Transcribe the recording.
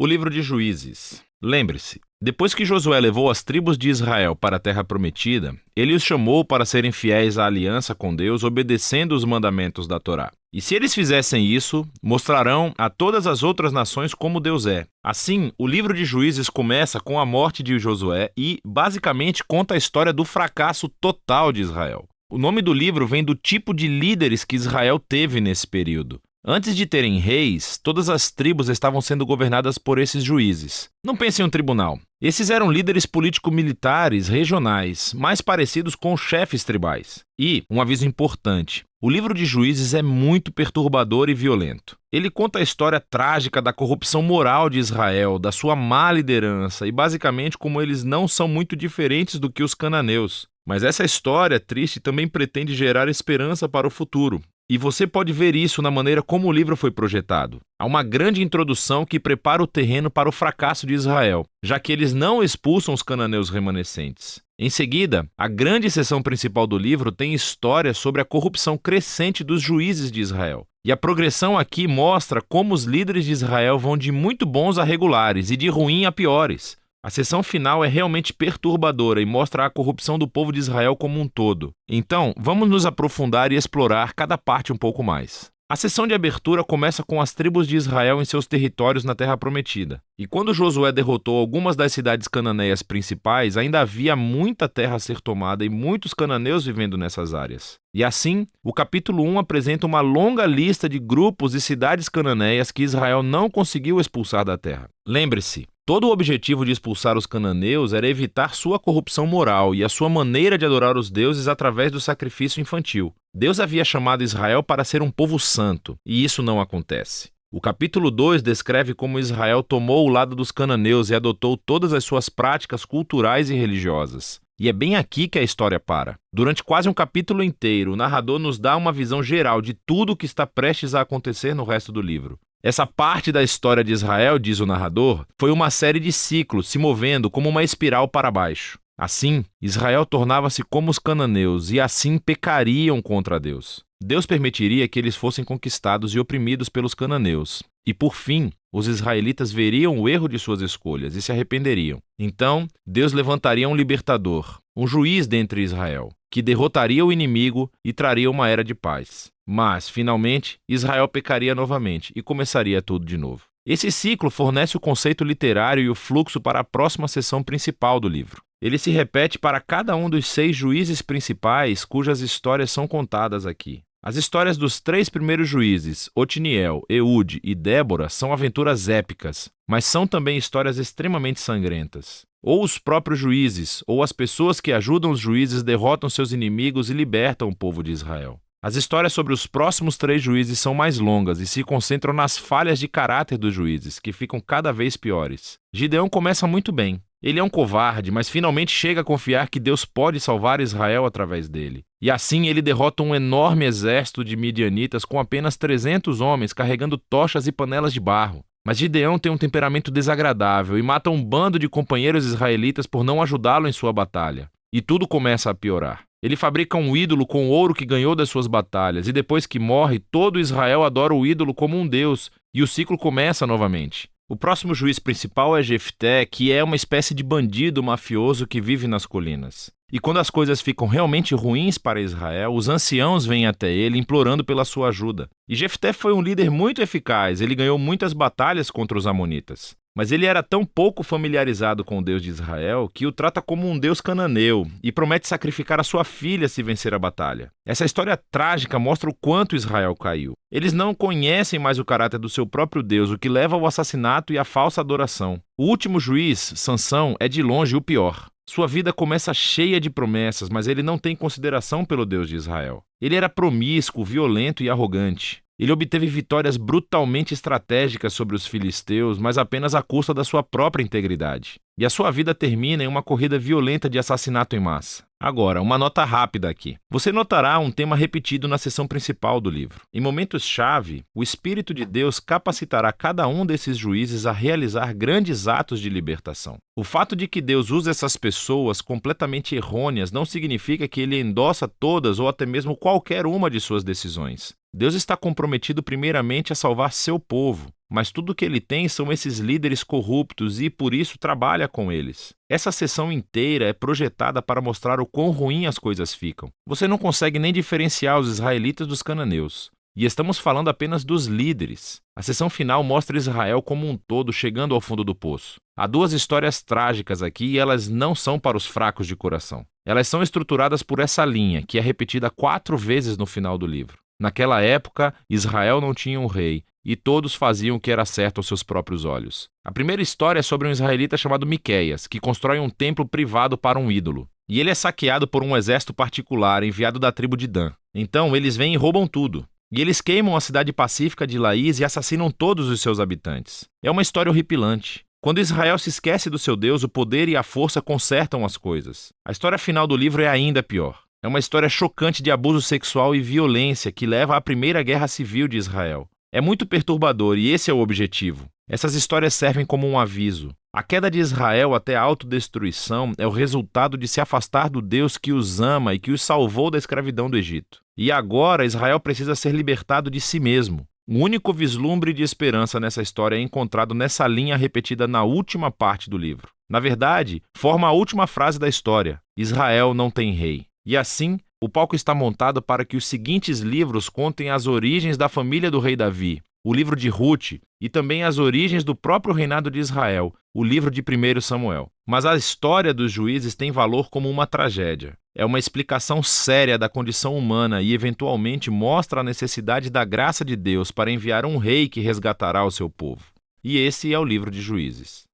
O livro de Juízes. Lembre-se, depois que Josué levou as tribos de Israel para a terra prometida, ele os chamou para serem fiéis à aliança com Deus, obedecendo os mandamentos da Torá. E se eles fizessem isso, mostrarão a todas as outras nações como Deus é. Assim, o livro de Juízes começa com a morte de Josué e, basicamente, conta a história do fracasso total de Israel. O nome do livro vem do tipo de líderes que Israel teve nesse período. Antes de terem reis, todas as tribos estavam sendo governadas por esses juízes. Não pense em um tribunal. Esses eram líderes político-militares regionais, mais parecidos com chefes tribais. E, um aviso importante, o livro de Juízes é muito perturbador e violento. Ele conta a história trágica da corrupção moral de Israel, da sua má liderança e basicamente como eles não são muito diferentes do que os cananeus. Mas essa história triste também pretende gerar esperança para o futuro. E você pode ver isso na maneira como o livro foi projetado. Há uma grande introdução que prepara o terreno para o fracasso de Israel, já que eles não expulsam os cananeus remanescentes. Em seguida, a grande seção principal do livro tem histórias sobre a corrupção crescente dos juízes de Israel. E a progressão aqui mostra como os líderes de Israel vão de muito bons a regulares e de ruim a piores. A seção final é realmente perturbadora e mostra a corrupção do povo de Israel como um todo. Então, vamos nos aprofundar e explorar cada parte um pouco mais. A sessão de abertura começa com as tribos de Israel em seus territórios na Terra Prometida. E quando Josué derrotou algumas das cidades cananeias principais, ainda havia muita terra a ser tomada e muitos cananeus vivendo nessas áreas. E assim, o capítulo 1 apresenta uma longa lista de grupos e cidades cananeias que Israel não conseguiu expulsar da terra. Lembre-se, todo o objetivo de expulsar os cananeus era evitar sua corrupção moral e a sua maneira de adorar os deuses através do sacrifício infantil. Deus havia chamado Israel para ser um povo santo, e isso não acontece. O capítulo 2 descreve como Israel tomou o lado dos cananeus e adotou todas as suas práticas culturais e religiosas. E é bem aqui que a história para. Durante quase um capítulo inteiro, o narrador nos dá uma visão geral de tudo o que está prestes a acontecer no resto do livro. Essa parte da história de Israel, diz o narrador, foi uma série de ciclos se movendo como uma espiral para baixo. Assim, Israel tornava-se como os cananeus e assim pecariam contra Deus. Deus permitiria que eles fossem conquistados e oprimidos pelos cananeus. E por fim, os israelitas veriam o erro de suas escolhas e se arrependeriam. Então, Deus levantaria um libertador, um juiz dentre Israel, que derrotaria o inimigo e traria uma era de paz. Mas, finalmente, Israel pecaria novamente e começaria tudo de novo. Esse ciclo fornece o conceito literário e o fluxo para a próxima seção principal do livro. Ele se repete para cada um dos 6 juízes principais cujas histórias são contadas aqui. As histórias dos 3 primeiros juízes, Otiniel, Eude e Débora, são aventuras épicas, mas são também histórias extremamente sangrentas. Ou os próprios juízes, ou as pessoas que ajudam os juízes derrotam seus inimigos e libertam o povo de Israel. As histórias sobre os próximos 3 juízes são mais longas e se concentram nas falhas de caráter dos juízes, que ficam cada vez piores. Gideão começa muito bem. Ele é um covarde, mas finalmente chega a confiar que Deus pode salvar Israel através dele. E assim ele derrota um enorme exército de midianitas com apenas 300 homens carregando tochas e panelas de barro. Mas Gideão tem um temperamento desagradável e mata um bando de companheiros israelitas por não ajudá-lo em sua batalha. E tudo começa a piorar. Ele fabrica um ídolo com o ouro que ganhou das suas batalhas, e depois que morre, todo Israel adora o ídolo como um deus, e o ciclo começa novamente. O próximo juiz principal é Jefté, que é uma espécie de bandido mafioso que vive nas colinas. E quando as coisas ficam realmente ruins para Israel, os anciãos vêm até ele implorando pela sua ajuda. E Jefté foi um líder muito eficaz, ele ganhou muitas batalhas contra os amonitas. Mas ele era tão pouco familiarizado com o Deus de Israel que o trata como um deus cananeu e promete sacrificar a sua filha se vencer a batalha. Essa história trágica mostra o quanto Israel caiu. Eles não conhecem mais o caráter do seu próprio Deus, o que leva ao assassinato e à falsa adoração. O último juiz, Sansão, é de longe o pior. Sua vida começa cheia de promessas, mas ele não tem consideração pelo Deus de Israel. Ele era promíscuo, violento e arrogante. Ele obteve vitórias brutalmente estratégicas sobre os filisteus, mas apenas à custa da sua própria integridade. E a sua vida termina em uma corrida violenta de assassinato em massa. Agora, uma nota rápida aqui. Você notará um tema repetido na seção principal do livro. Em momentos-chave, o Espírito de Deus capacitará cada um desses juízes a realizar grandes atos de libertação. O fato de que Deus usa essas pessoas completamente errôneas não significa que ele endossa todas ou até mesmo qualquer uma de suas decisões. Deus está comprometido primeiramente a salvar seu povo, mas tudo o que ele tem são esses líderes corruptos e, por isso, trabalha com eles. Essa sessão inteira é projetada para mostrar o quão ruim as coisas ficam. Você não consegue nem diferenciar os israelitas dos cananeus. E estamos falando apenas dos líderes. A sessão final mostra Israel como um todo chegando ao fundo do poço. Há duas histórias trágicas aqui e elas não são para os fracos de coração. Elas são estruturadas por essa linha, que é repetida 4 vezes no final do livro. Naquela época, Israel não tinha um rei, e todos faziam o que era certo aos seus próprios olhos. A primeira história é sobre um israelita chamado Miqueias, que constrói um templo privado para um ídolo. E ele é saqueado por um exército particular enviado da tribo de Dan. Então eles vêm e roubam tudo. E eles queimam a cidade pacífica de Laís e assassinam todos os seus habitantes. É uma história horripilante. Quando Israel se esquece do seu Deus, o poder e a força consertam as coisas. A história final do livro é ainda pior. É uma história chocante de abuso sexual e violência que leva à primeira guerra civil de Israel. É muito perturbador e esse é o objetivo. Essas histórias servem como um aviso. A queda de Israel até a autodestruição é o resultado de se afastar do Deus que os ama e que os salvou da escravidão do Egito. E agora Israel precisa ser libertado de si mesmo. O único vislumbre de esperança nessa história é encontrado nessa linha repetida na última parte do livro. Na verdade, forma a última frase da história: Israel não tem rei. E assim, o palco está montado para que os seguintes livros contem as origens da família do rei Davi, o livro de Ruth, e também as origens do próprio reinado de Israel, o livro de 1 Samuel. Mas a história dos juízes tem valor como uma tragédia. É uma explicação séria da condição humana e, eventualmente, mostra a necessidade da graça de Deus para enviar um rei que resgatará o seu povo. E esse é o livro de Juízes.